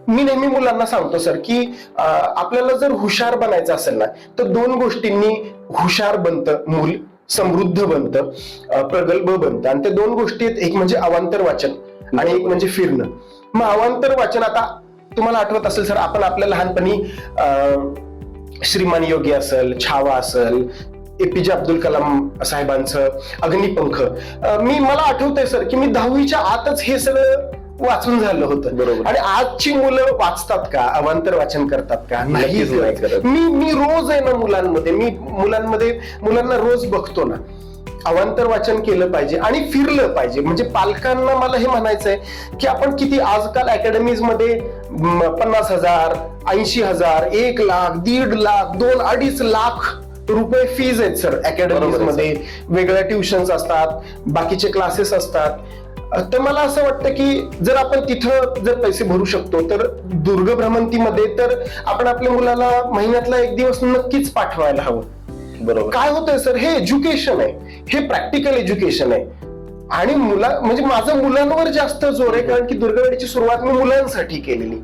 मी नेहमी मुलांना सांगतो सर की आपल्याला जर हुशार बनायचं असेल ना तर दोन गोष्टींनी हुशार बनतं मूल, समृद्ध बनतं, प्रगल्भ बनतं. आणि त्या दोन गोष्टी आहेत, एक म्हणजे अवांतर वाचन आणि एक म्हणजे फिरणं. मग अवांतर वाचन, आता तुम्हाला आठवत असेल सर, आपण आपल्या लहानपणी श्रीमान योगी असेल, छावा असेल, एपीजे अब्दुल कलाम साहेबांचं अग्निपंख, मला आठवतंय सर की मी 10वीच्या आतच हे सगळं वाचून झालं होतं. बरोबर. आणि आजची मुलं वाचतात का, अवांतर वाचन करतात का? नाही करत. मी रोज आहे ना मुलांना रोज बघतो ना. अवांतर वाचन केलं पाहिजे आणि फिरलं पाहिजे. म्हणजे पालकांना मला हे म्हणायचंय की आपण किती आजकाल अकॅडमीज मध्ये 50,000, 80,000, 1,00,000, 1.5 लाख, 2-2.5 लाख रुपये फीज आहेत सर अकॅडमीज मध्ये. वेगळ्या ट्युशन्स असतात, बाकीचे क्लासेस असतात. तर मला असं वाटतं की जर आपण तिथं जर पैसे भरू शकतो तर दुर्ग भ्रमंतीमध्ये तर आपण आपल्या मुलाला महिन्यातला 1 दिवस नक्कीच पाठवायला हवं. बरोबर. काय होतंय सर, हे एज्युकेशन आहे, हे प्रॅक्टिकल एज्युकेशन आहे. आणि म्हणजे माझा मुलांवर जास्त जोर आहे, कारण की दुर्गवाडीची सुरुवात मी मुलांसाठी केलेली.